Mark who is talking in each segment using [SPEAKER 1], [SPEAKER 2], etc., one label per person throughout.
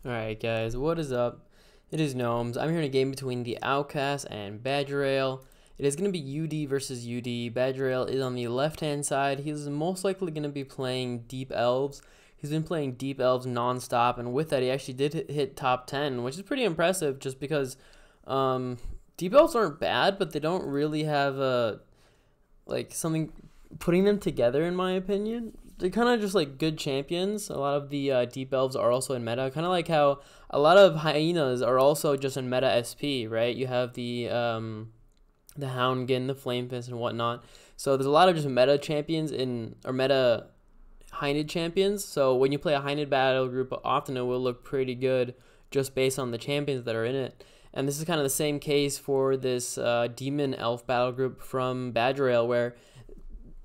[SPEAKER 1] Alright guys, what is up? It is Gnomes. I'm here in a game between the Outcast and Badgerale. It is going to be UD versus UD. Badgerale is on the left hand side. He's most likely going to be playing Deepelves. He's been playing Deepelves non-stop, and with that he actually did hit top 10, which is pretty impressive just because Deepelves aren't bad, but they don't really have something putting them together, in my opinion. They're kind of just like good champions. A lot of the Deepelves are also in meta, kind of like how a lot of hyenas are also just in meta SP, right? You have the Houndgin, the Flamefist, and whatnot. So there's a lot of just meta champions or meta Hynid champions. So when you play a Hynid battle group, often it will look pretty good just based on the champions that are in it. And this is kind of the same case for this Demon Elf battle group from Badgerale, where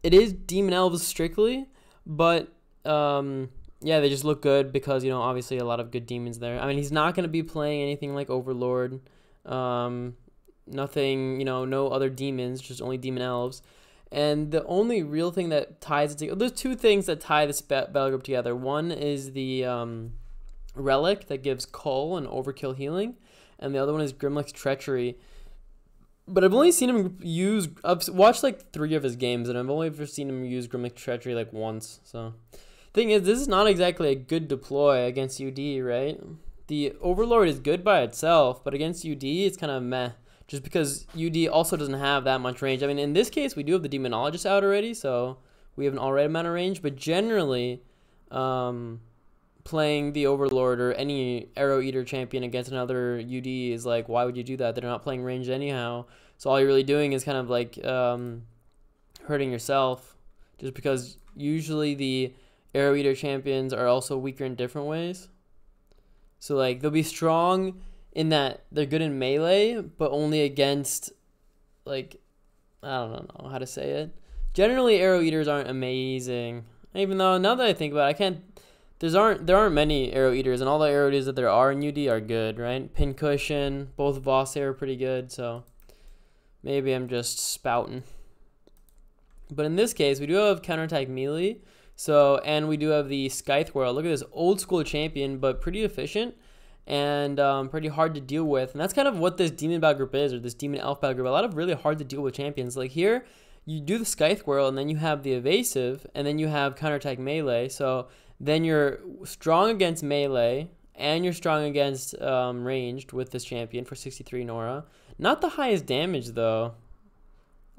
[SPEAKER 1] it is Demon Elves strictly, but yeah, they just look good because, obviously a lot of good demons there. I mean, he's not going to be playing anything like Overlord, nothing, no other demons, just only Demon Elves. And the only real thing that ties it together, there's two things that tie this battle group together. One is the Relic that gives Cull and Overkill healing, and the other one is Grimlock's Treachery. But I've only seen him I've watched like 3 of his games, and I've only ever seen him use Grimlock's Treachery like once. So, thing is, this is not exactly a good deploy against UD, right? The Overlord is good by itself, but against UD, it's kind of meh. Just because UD also doesn't have that much range. I mean, in this case, we do have the Demonologist out already, so we have an already amount of range. But generally, playing the Overlord or any Arrow Eater champion against another UD is like, why would you do that? They're not playing range anyhow. So all you're really doing is kind of like hurting yourself, just because usually the Arrow Eater champions are also weaker in different ways. So like they'll be strong in that they're good in melee, but only against, like, I don't know how to say it. Generally, Arrow Eaters aren't amazing. Even though, now that I think about it, there aren't many Arrow Eaters, and all the Arrow Eaters that there are in UD are good, right? Pincushion, both Voss are pretty good, so maybe I'm just spouting. But in this case, we do have counterattack melee, and we do have the Scythewhirl. Look at this old school champion, but pretty efficient and pretty hard to deal with. And that's kind of what this Demon battle group is, or this Demon Elf battle group. A lot of really hard to deal with champions. Like here, you do the Scythewhirl, and then you have the evasive, and then you have counterattack melee. So then you're strong against melee, and you're strong against ranged with this champion for 63 Nora. Not the highest damage, though.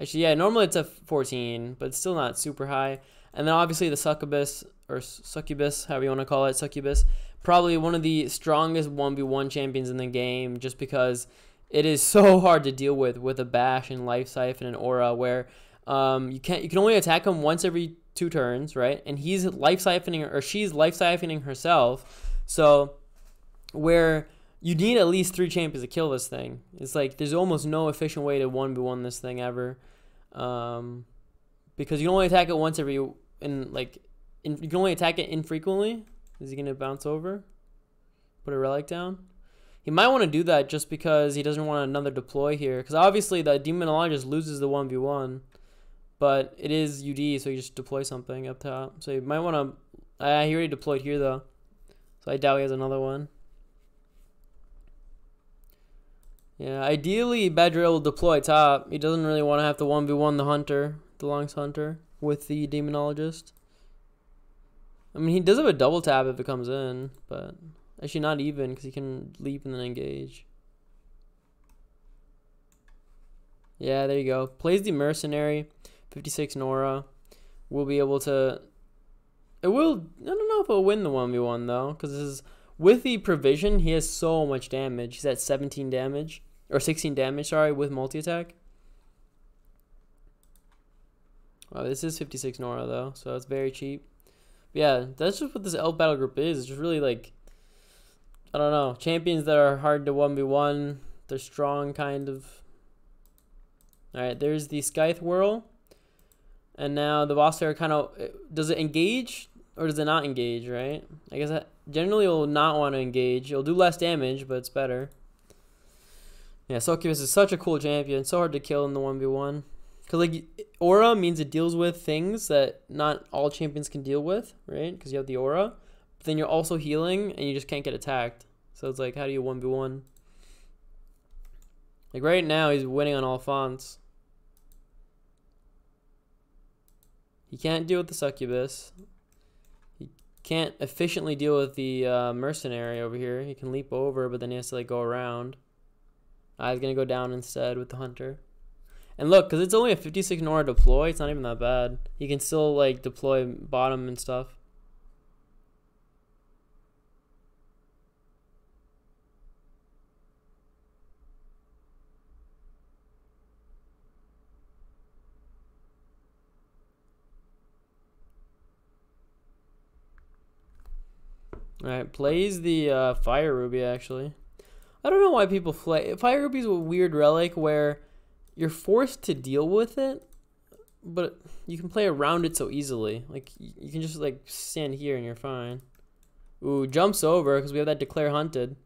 [SPEAKER 1] Actually, yeah, normally it's a 14, but it's still not super high. And then obviously the Succubus, or Succubus, however you want to call it, Succubus, probably one of the strongest 1v1 champions in the game, just because it is so hard to deal with a Bash and Life Siphon and Aura, where you can only attack him once every 2 turns, right? And he's life siphoning, or she's life siphoning herself. So where you need at least 3 champions to kill this thing. It's like there's almost no efficient way to 1v1 this thing ever, because you can only attack it once every you can only attack it infrequently. Is he gonna bounce over? Put a relic down? He might want to do that just because he doesn't want another deploy here, because obviously the Demonologist loses the 1v1. But it is UD, so you just deploy something up top. So you might want to... he already deployed here, though. So I doubt he has another one. Yeah, ideally, Badgerale will deploy top. He doesn't really want to have to 1v1 the Hunter, the Longest Hunter, with the Demonologist. I mean, he does have a double tap if it comes in, but... Actually, not even, because he can leap and then engage. Yeah, there you go. Plays the Mercenary. 56 Nora. Will be able to... I don't know if it'll win the 1v1, though, because this is... With the Provision, he has so much damage. He's at 17 damage. Or 16 damage, sorry, with multi-attack. Wow, this is 56 Nora, though, so it's very cheap. But yeah, that's just what this elf battle group is. It's just really, like... I don't know. Champions that are hard to 1v1. They're strong, kind of. Alright, there's the Scythewhirl. And now the boss there kind of... Does it engage or does it not engage, right? I guess that generally it will not want to engage. It'll do less damage, but it's better. Yeah, Succubus is such a cool champion. So hard to kill in the 1v1. Because, like, Aura means it deals with things that not all champions can deal with, right? Because you have the Aura. then you're also healing, and you just can't get attacked. So it's like, how do you 1v1? Like right now, he's winning on all fonts. He can't deal with the succubus. He can't efficiently deal with the mercenary over here. He can leap over, but then he has to like go around. He's gonna go down instead with the hunter. And look, because it's only a 56 Nora deploy, it's not even that bad. He can still like deploy bottom and stuff. Alright, plays the Fire Ruby, actually. I don't know why people play... Fire Ruby's a weird relic where you're forced to deal with it, but you can play around it so easily. Like, you can just, like, stand here and you're fine. Ooh, jumps over because we have that Declare Hunted.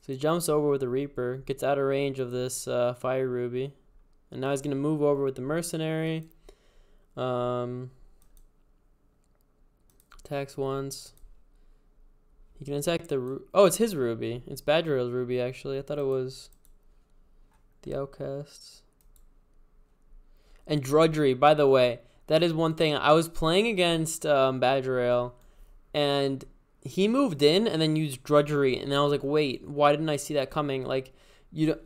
[SPEAKER 1] So he jumps over with the Reaper, gets out of range of this Fire Ruby. And now he's going to move over with the Mercenary. Attacks once. He can attack the... Oh, it's his Ruby. It's Badgerale's Ruby, actually. I thought it was TheOutCast. And Drudgery, by the way. That is one thing. I was playing against Badgerale, and he moved in and then used Drudgery. And I was like, wait, why didn't I see that coming? Like, you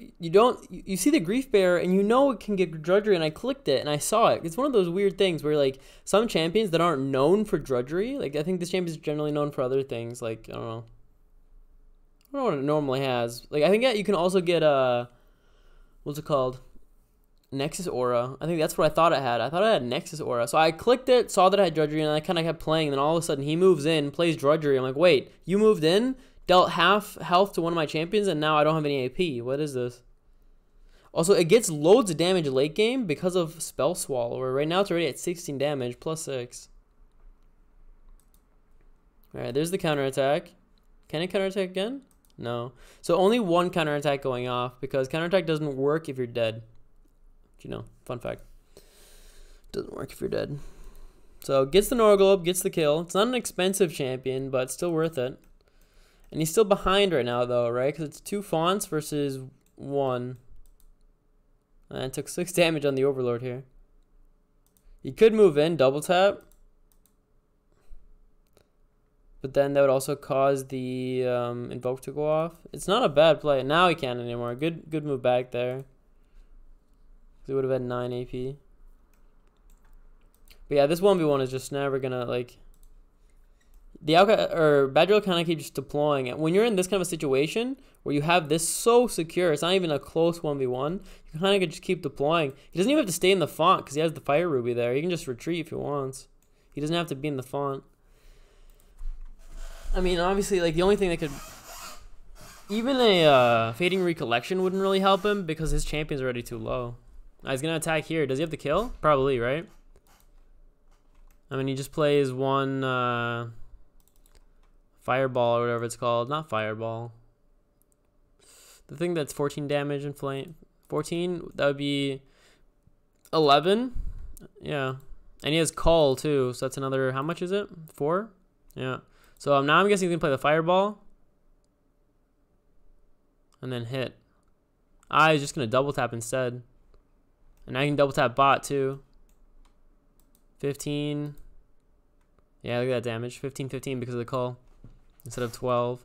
[SPEAKER 1] see the Grief Bearer, and you know it can get Drudgery, and I clicked it, and I saw it. It's one of those weird things where, like, some champions that aren't known for Drudgery, like, I think this champion is generally known for other things, like, I don't know what it normally has. Like, I think you can also get, what's it called? Nexus Aura. I think that's what I thought it had. I thought it had Nexus Aura. So I clicked it, saw that it had Drudgery, and I kind of kept playing, and then all of a sudden he moves in, plays Drudgery. I'm like, wait, you moved in? Dealt half health to one of my champions, and now I don't have any AP. What is this? Also, it gets loads of damage late game because of Spell Swallower. Right now, it's already at 16 damage, plus 6. Alright, there's the counterattack. Can it counterattack again? No. So only one counterattack going off, because counterattack doesn't work if you're dead. You know, fun fact. Doesn't work if you're dead. So, gets the Norglobe, gets the kill. It's not an expensive champion, but still worth it. And he's still behind right now, though, right? Because it's 2 fonts versus 1. And it took 6 damage on the Overlord here. He could move in, double tap. But then that would also cause the Invoke to go off. It's not a bad play. Now he can't anymore. Good move back there. He would have had 9 AP. But yeah, this 1v1 is just never going to, like... Badgerale kind of keeps deploying it. When you're in this kind of a situation where you have this so secure, it's not even a close 1v1, you kind of just keep deploying. He doesn't even have to stay in the font because he has the Fire Ruby there. He can just retreat if he wants. He doesn't have to be in the font. I mean, obviously, like, the only thing that could... Even a Fading Recollection wouldn't really help him because his champion's already too low. He's going to attack here. Does he have the kill? Probably, right? I mean, he just plays one... Fireball or whatever it's called. Not Fireball. The thing that's 14 damage and flame. 14, that would be 11. Yeah. And he has Call too, so that's another, how much is it? 4? Yeah. So now I'm guessing he's going to play the Fireball. And then hit. He's just going to double tap instead. And I can double tap bot too. 15. Yeah, look at that damage. 15, 15 because of the Call. Instead of 12.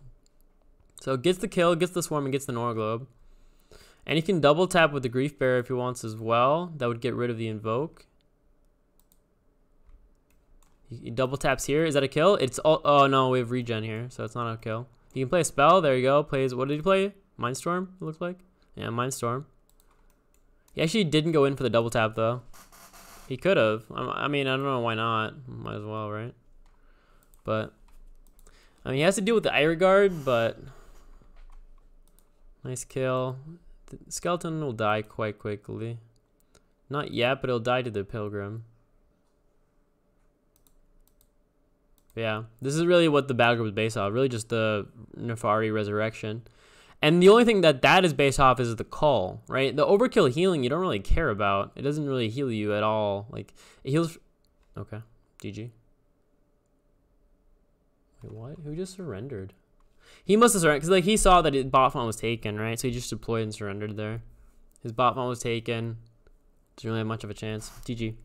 [SPEAKER 1] So gets the kill, gets the swarm, and gets the Norglobe. And he can double tap with the Grief Bearer if he wants as well. That would get rid of the Invoke. He double taps here. Is that a kill? It's all, oh no, we have regen here, so it's not a kill. He can play a spell. There you go. Plays, what did he play? Mindstorm, it looks like. Yeah, Mindstorm. He actually didn't go in for the double tap though. He could have. I mean, I don't know why not. Might as well, right? But I mean, he has to deal with the Ire Guard, but nice kill. The skeleton will die quite quickly. Not yet, but he'll die to the Pilgrim. But yeah, this is really what the battle group is based off. Really just the Nefari Resurrection. And the only thing that is based off is the Call, right? The overkill healing you don't really care about. It doesn't really heal you at all. Like, it heals... Okay, GG. Wait, what? Who just surrendered? He must have surrendered because like he saw that his bot font was taken, right? So he just deployed and surrendered there. His bot font was taken. Doesn't really have much of a chance. GG.